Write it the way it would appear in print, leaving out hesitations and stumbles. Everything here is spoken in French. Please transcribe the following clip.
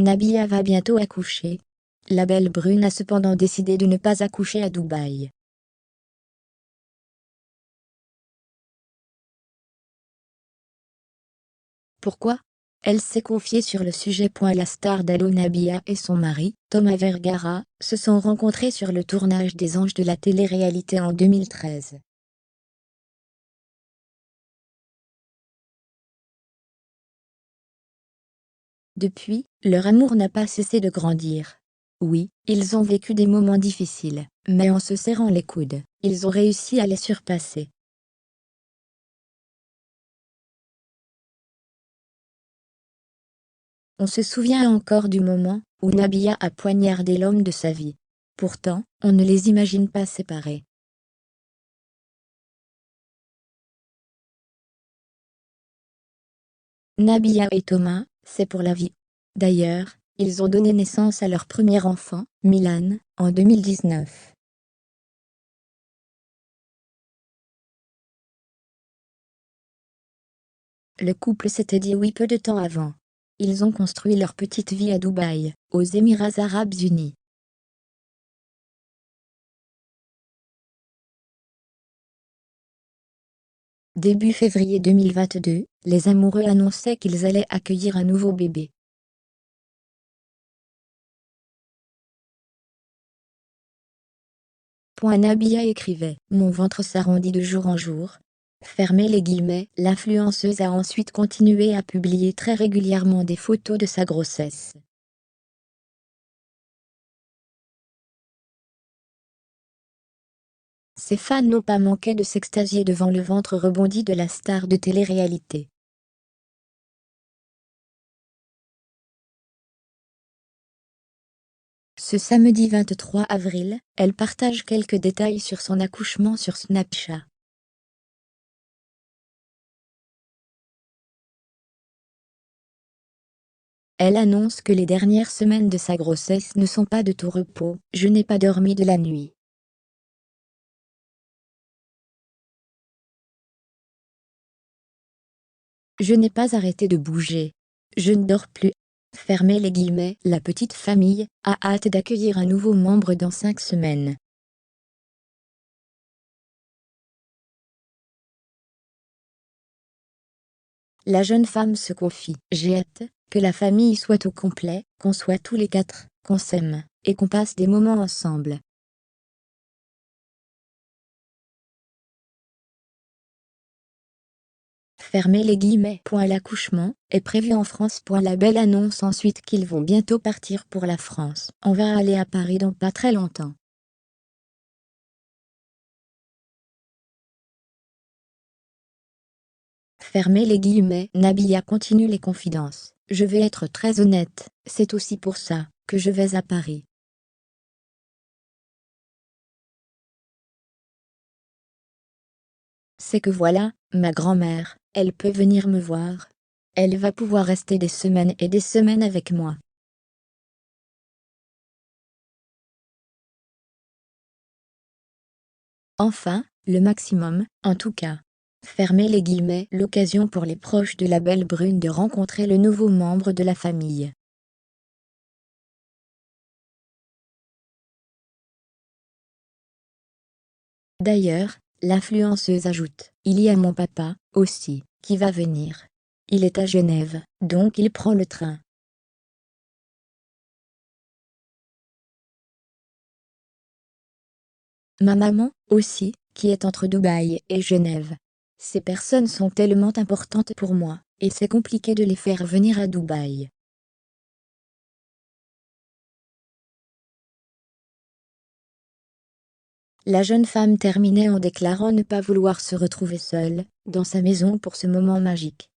Nabila va bientôt accoucher. La belle brune a cependant décidé de ne pas accoucher à Dubaï. Pourquoi? Elle s'est confiée sur le sujet. La star d'Allo Nabila et son mari, Thomas Vergara, se sont rencontrés sur le tournage des Anges de la télé-réalité en 2013. Depuis, leur amour n'a pas cessé de grandir. Oui, ils ont vécu des moments difficiles, mais en se serrant les coudes, ils ont réussi à les surpasser. On se souvient encore du moment où Nabila a poignardé l'homme de sa vie. Pourtant, on ne les imagine pas séparés. Nabila et Thomas, c'est pour la vie. D'ailleurs, ils ont donné naissance à leur premier enfant, Milan, en 2019. Le couple s'était dit oui peu de temps avant. Ils ont construit leur petite vie à Dubaï, aux Émirats arabes unis. Début février 2022, les amoureux annonçaient qu'ils allaient accueillir un nouveau bébé. Nabila écrivait « Mon ventre s'arrondit de jour en jour ». Fermez les guillemets. L'influenceuse a ensuite continué à publier très régulièrement des photos de sa grossesse. Ses fans n'ont pas manqué de s'extasier devant le ventre rebondi de la star de télé-réalité. Ce samedi 23 avril, elle partage quelques détails sur son accouchement sur Snapchat. Elle annonce que les dernières semaines de sa grossesse ne sont pas de tout repos. « Je n'ai pas dormi de la nuit. Je n'ai pas arrêté de bouger. Je ne dors plus. » Fermez les guillemets. La petite famille a hâte d'accueillir un nouveau membre dans 5 semaines. La jeune femme se confie. « J'ai hâte que la famille soit au complet, qu'on soit tous les 4, qu'on s'aime, et qu'on passe des moments ensemble. » Fermez les guillemets. L'accouchement est prévu en France. La belle annonce ensuite qu'ils vont bientôt partir pour la France. On va aller à Paris dans pas très longtemps. Fermez les guillemets. Nabila continue les confidences. « Je vais être très honnête, c'est aussi pour ça que je vais à Paris. C'est que voilà, ma grand-mère, elle peut venir me voir. Elle va pouvoir rester des semaines et des semaines avec moi. » Enfin, le maximum, en tout cas. Fermez les guillemets. L'occasion pour les proches de la belle brune de rencontrer le nouveau membre de la famille. D'ailleurs, l'influenceuse ajoute « Il y a mon papa, aussi, qui va venir. Il est à Genève, donc il prend le train. » Ma maman, aussi, qui est entre Dubaï et Genève. Ces personnes sont tellement importantes pour moi, et c'est compliqué de les faire venir à Dubaï. La jeune femme terminait en déclarant ne pas vouloir se retrouver seule, dans sa maison pour ce moment magique.